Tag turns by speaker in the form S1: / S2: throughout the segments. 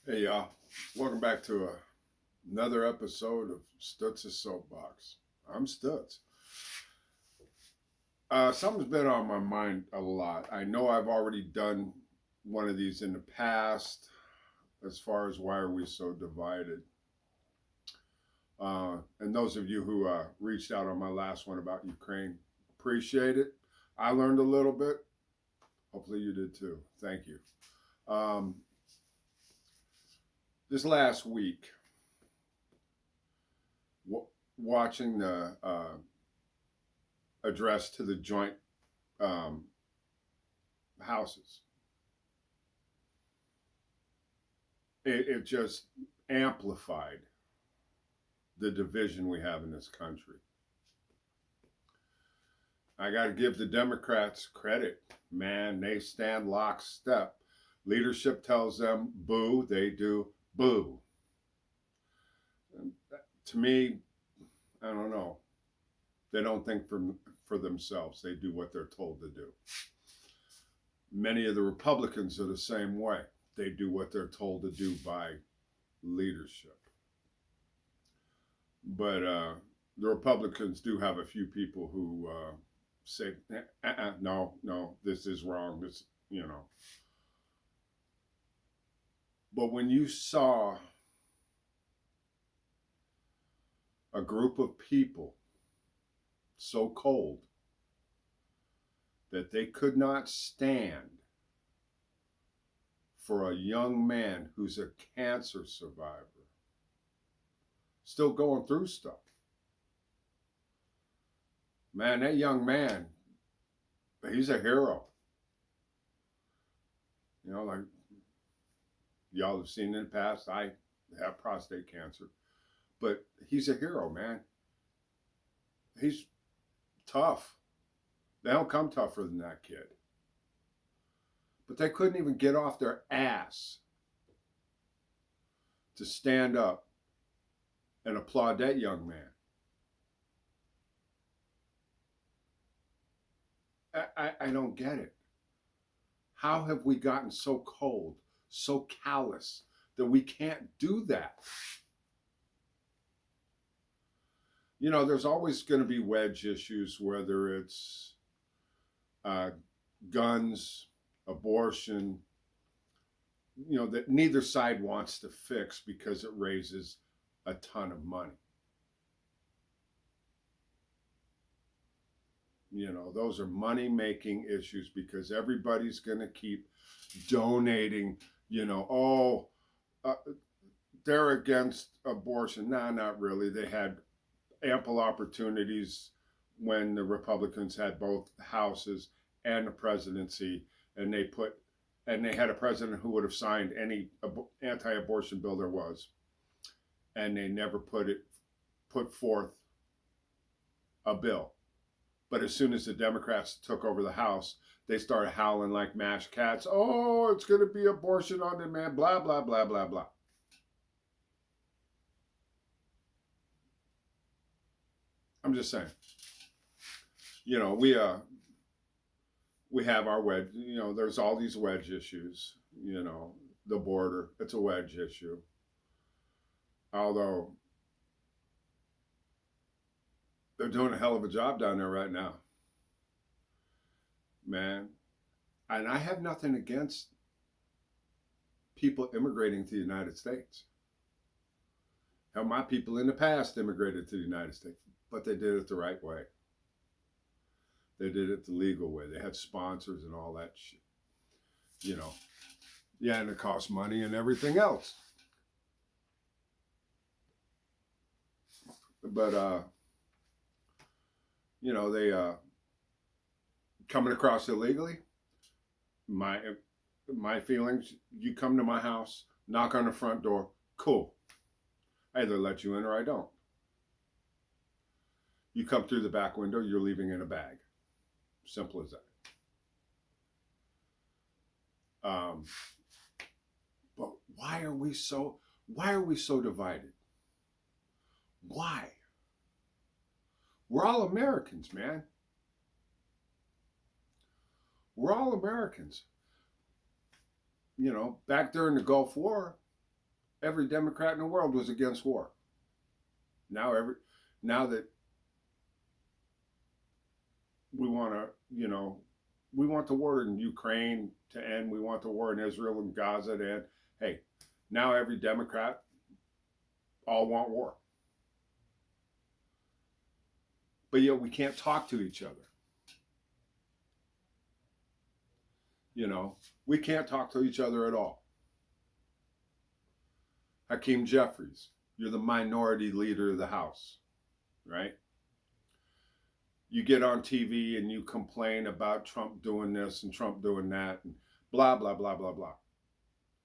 S1: Hey y'all, welcome back to another episode of Stutz's Soapbox. I'm Stutz. Something's been on my mind a lot. I know I've already done one of these in the past as far as why are we so divided. And those of you who reached out on my last one about Ukraine, appreciate it. I learned a little bit. Hopefully you did too. Thank you. Um, this last week, watching the address to the joint um, houses, it just amplified the division we have in this country. I got to give the Democrats credit, man. They stand lockstep. Leadership tells them boo, they do boo. And to me, I don't know. They don't think for themselves. They do what they're told to do. Many of the Republicans are the same way. They do what they're told to do by leadership. But the Republicans do have a few people who say, no, this is wrong. This. But when you saw a group of people so cold that they could not stand for a young man who's a cancer survivor, still going through stuff. Man, that young man, he's a hero. Like y'all have seen in the past, I have prostate cancer, but he's a hero, man. He's tough. They don't come tougher than that kid. But they couldn't even get off their ass to stand up and applaud that young man. I don't get it. How have we gotten so cold, so callous, that we can't do that? There's always going to be wedge issues, whether it's guns, abortion, that neither side wants to fix because it raises a ton of money. Those are money-making issues because everybody's going to keep donating, they're against abortion. Nah, not really. They had ample opportunities when the Republicans had both houses and the presidency, and they had a president who would have signed any anti-abortion bill there was, and they never put forth a bill. But as soon as the Democrats took over the House, they started howling like mashed cats. Oh, it's going to be abortion on demand, blah, blah, blah, blah, blah. I'm just saying. We have our wedge. There's all these wedge issues. The border, it's a wedge issue. Although they're doing a hell of a job down there right now, man. And I have nothing against people immigrating to the United States. Hell, my people in the past immigrated to the United States, but they did it the right way. They did it the legal way. They had sponsors and all that shit. Yeah, and it cost money and everything else. But they coming across illegally. My feelings, you come to my house, knock on the front door, cool. I either let you in or I don't. You come through the back window, you're leaving in a bag. Simple as that. But why are we so divided? Why? We're all Americans, man. We're all Americans. Back during the Gulf War, every Democrat in the world was against war. Now that we want to, we want the war in Ukraine to end. We want the war in Israel and Gaza to end. Hey, now every Democrat all want war. But yet we can't talk to each other. We can't talk to each other at all. Hakeem Jeffries, you're the minority leader of the House, right? You get on TV and you complain about Trump doing this and Trump doing that and blah, blah, blah, blah, blah.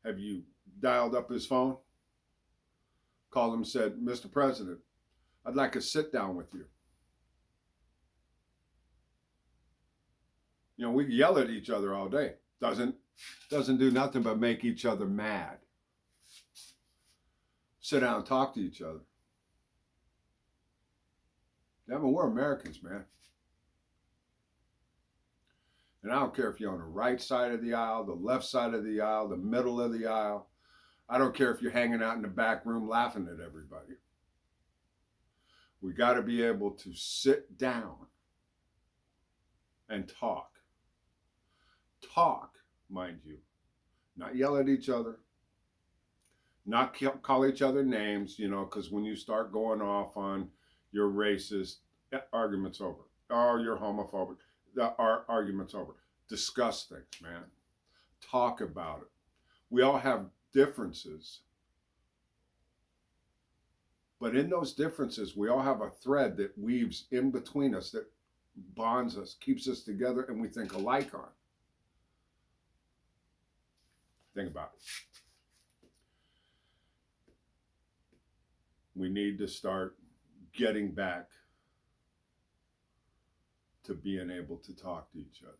S1: Have you dialed up his phone? Called him and said, Mr. President, I'd like to sit down with you. We yell at each other all day. Doesn't do nothing but make each other mad. Sit down and talk to each other. Yeah, but we're Americans, man. And I don't care if you're on the right side of the aisle, the left side of the aisle, the middle of the aisle. I don't care if you're hanging out in the back room laughing at everybody. We got to be able to sit down and talk. Talk, mind you. Not yell at each other. Not call each other names, because when you start going off on your racist, argument's over. Or you're homophobic, our argument's over. Discuss things, man. Talk about it. We all have differences. But in those differences, we all have a thread that weaves in between us, that bonds us, keeps us together, and we think alike on. Think about it. We need to start getting back to being able to talk to each other.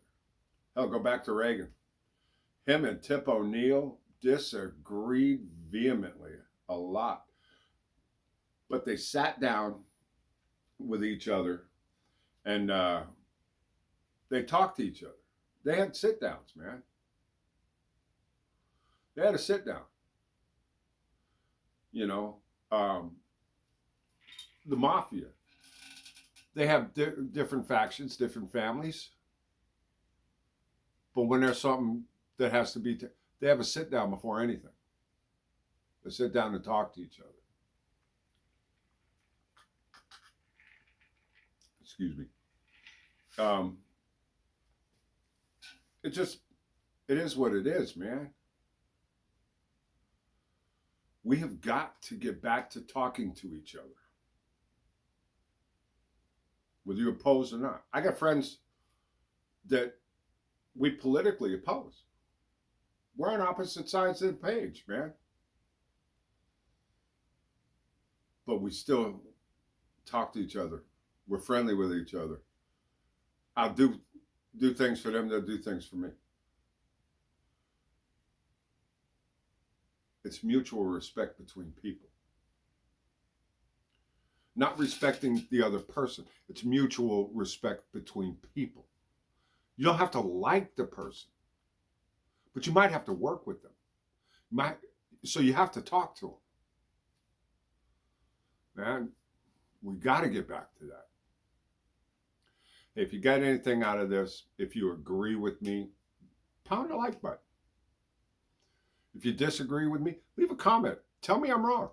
S1: Hell, go back to Reagan. Him and Tip O'Neill disagreed vehemently a lot. But they sat down with each other and they talked to each other. They had sit downs, man. They had a sit down. The mafia. They have different factions, different families. But when there's something that has to be, they have a sit down before anything. They sit down and talk to each other. Excuse me. It is what it is, man. We have got to get back to talking to each other. Whether you oppose or not. I got friends that we politically oppose. We're on opposite sides of the page, man. But we still talk to each other. We're friendly with each other. I'll do things for them, they'll do things for me. It's mutual respect between people. Not respecting the other person. It's mutual respect between people. You don't have to like the person, but you might have to work with them. So you have to talk to them. Man, we got to get back to that. If you got anything out of this, if you agree with me, pound the like button. If you disagree with me, leave a comment. Tell me I'm wrong.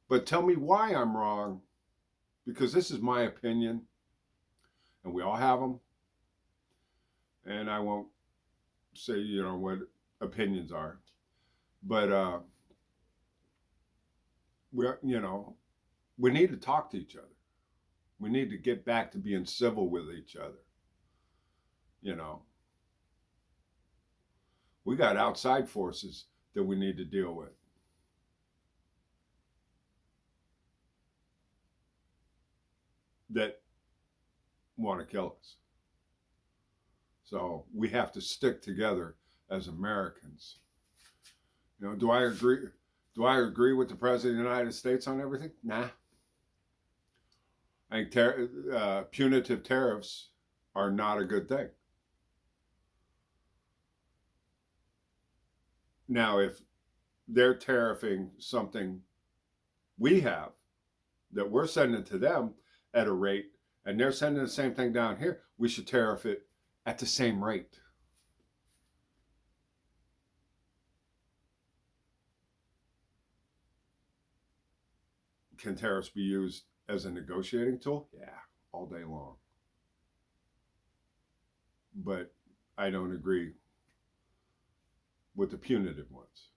S1: But tell me why I'm wrong, because this is my opinion, and we all have them. And I won't say, what opinions are. But, we need to talk to each other. We need to get back to being civil with each other. We got outside forces that we need to deal with. That want to kill us. So we have to stick together as Americans. Do I agree? Do I agree with the President of the United States on everything? Nah. I think punitive tariffs are not a good thing. Now, if they're tariffing something we have that we're sending to them at a rate, and they're sending the same thing down here. We should tariff it at the same rate. Can tariffs be used as a negotiating tool? Yeah, all day long. But I don't agree with the punitive ones.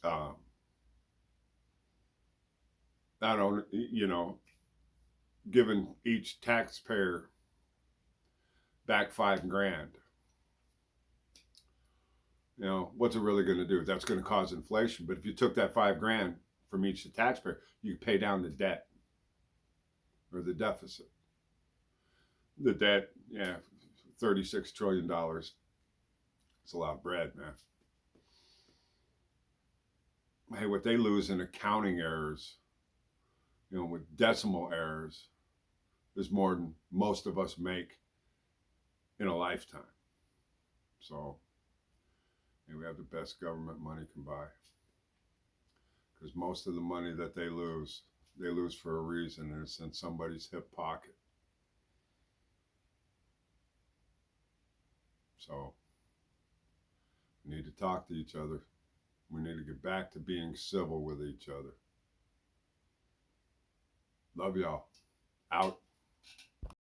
S1: Um, I don't, giving each taxpayer back $5,000. What's it really going to do? That's going to cause inflation. But if you took that $5,000 from each taxpayer, you could pay down the debt or the deficit. The debt, yeah, $36 trillion. It's a lot of bread, man. Hey, what they lose in accounting errors, with decimal errors, is more than most of us make in a lifetime. So, we have the best government money can buy. Because most of the money that they lose for a reason, and it's in somebody's hip pocket. So, we need to talk to each other. We need to get back to being civil with each other. Love y'all. Out.